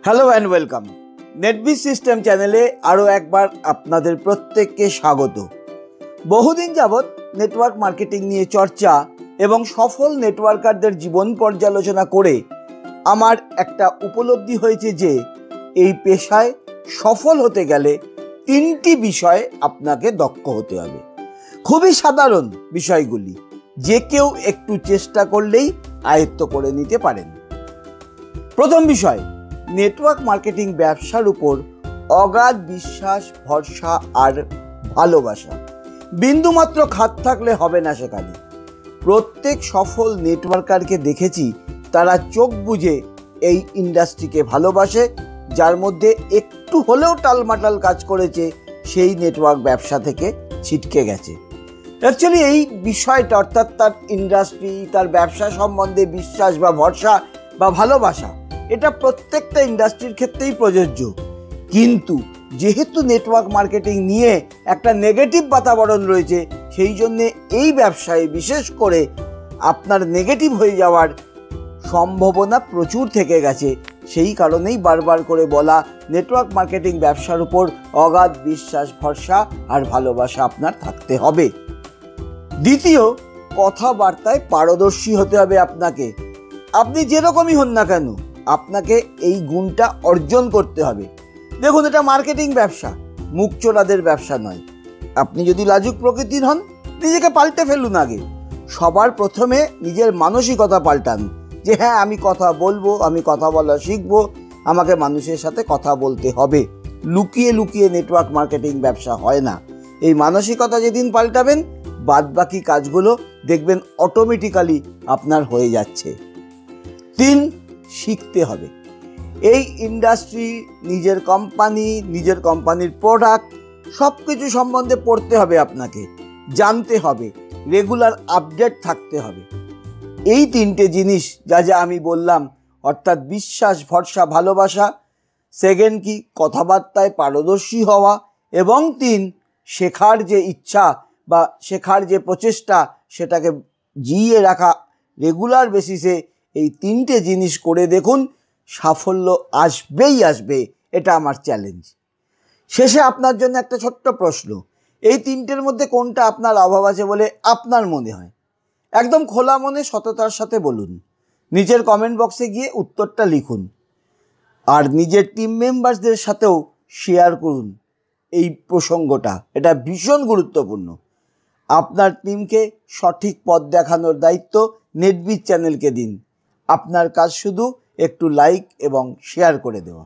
Hello and welcome. Netbiz system চ্যানেলে আরও একবার আপনাদের প্রত্যেককে স্বাগত। বহুদিন যাবৎ নেটওয়ার্ক মার্কেটিং নিয়ে চর্চা এবং সফল নেটওয়ার্কারদের জীবন পর্যালোচনা করে আমার একটা উপলব্ধি হয়েছে যে এই পেশায় সফল হতে গেলে 3টি বিষয়ে আপনাকে দক্ষ হতে হবে। খুবই সাধারণ বিষয়গুলি, যে কেউ একটু চেষ্টা করলেই আয়ত্ত করে নিতে পারেন। প্রথম বিষয়, নেটওয়ার্ক মার্কেটিং ব্যবসার উপর অগাধ বিশ্বাস, ভরসা আর ভালোবাসা। বিন্দুমাত্র খাত থাকলে হবে না সেখানে। প্রত্যেক সফল নেটওয়ার্কারকে দেখেছি তারা চোখ বুজে এই ইন্ডাস্ট্রিকে ভালোবাসে। যার মধ্যে একটু হলেও টালমাটাল কাজ করেছে সেই নেটওয়ার্ক ব্যবসা থেকে ছিটকে গেছে। অ্যাকচুয়ালি এই বিষয়টা, অর্থাৎ তার ইন্ডাস্ট্রি, তার ব্যবসা সম্বন্ধে বিশ্বাস বা ভরসা বা ভালোবাসা, এটা প্রত্যেকটা ইন্ডাস্ট্রির ক্ষেত্রেই প্রযোজ্য। কিন্তু যেহেতু নেটওয়ার্ক মার্কেটিং নিয়ে একটা নেগেটিভ বাতাবরণ রয়েছে, সেই জন্যে এই ব্যবসায় বিশেষ করে আপনার নেগেটিভ হয়ে যাওয়ার সম্ভাবনা প্রচুর থেকে গেছে। সেই কারণেই বারবার করে বলা, নেটওয়ার্ক মার্কেটিং ব্যবসার উপর অগাধ বিশ্বাস, ভরসা আর ভালোবাসা আপনার থাকতে হবে। দ্বিতীয়, কথাবার্তায় পারদর্শী হতে হবে আপনাকে। আপনি যেরকমই হন না কেন, আপনাকে এই গুণটা অর্জন করতে হবে। দেখুন, এটা মার্কেটিং ব্যবসা, মুখ চোরাদের ব্যবসা নয়। আপনি যদি লাজুক প্রকৃতির হন, নিজেকে পাল্টে ফেলুন। আগে সবার প্রথমে নিজের মানসিকতা পাল্টান, যে হ্যাঁ, আমি কথা বলবো, আমি কথা বলা শিখবো, আমাকে মানুষের সাথে কথা বলতে হবে। লুকিয়ে লুকিয়ে নেটওয়ার্ক মার্কেটিং ব্যবসা হয় না। এই মানসিকতা যেদিন পাল্টাবেন, বাদবাকি কাজগুলো দেখবেন অটোমেটিক্যালি আপনার হয়ে যাচ্ছে। 3, শিখতে হবে। এই ইন্ডাস্ট্রি, নিজের কোম্পানি, নিজের কোম্পানির প্রোডাক্ট সব কিছু সম্বন্ধে পড়তে হবে আপনাকে, জানতে হবে, রেগুলার আপডেট থাকতে হবে। এই 3টে জিনিস যা যা আমি বললাম, অর্থাৎ বিশ্বাস, ভরসা, ভালোবাসা। সেকেন্ড কি, কথাবার্তায় পারদর্শী হওয়া। এবং 3, শেখার যে ইচ্ছা বা শেখার যে প্রচেষ্টা, সেটাকে জিইয়ে রাখা রেগুলার বেসিসে। এই 3টে জিনিস করে দেখুন, সাফল্য আসবেই আসবে। এটা আমার চ্যালেঞ্জ। শেষে আপনার জন্য একটা ছোট্ট প্রশ্ন, এই 3টের মধ্যে কোনটা আপনার অভাব আছে বলে আপনার মনে হয়? একদম খোলা মনে, সততার সাথে বলুন। নিজের কমেন্ট বক্সে গিয়ে উত্তরটা লিখুন। আর নিজের টিম মেম্বারদের সাথেও শেয়ার করুন এই প্রসঙ্গটা। এটা ভীষণ গুরুত্বপূর্ণ। আপনার টিমকে সঠিক পথ দেখানোর দায়িত্ব নেটবিজ চ্যানেলকে দিন। আপনার কাজ শুধু একটু লাইক এবং শেয়ার করে দেওয়া।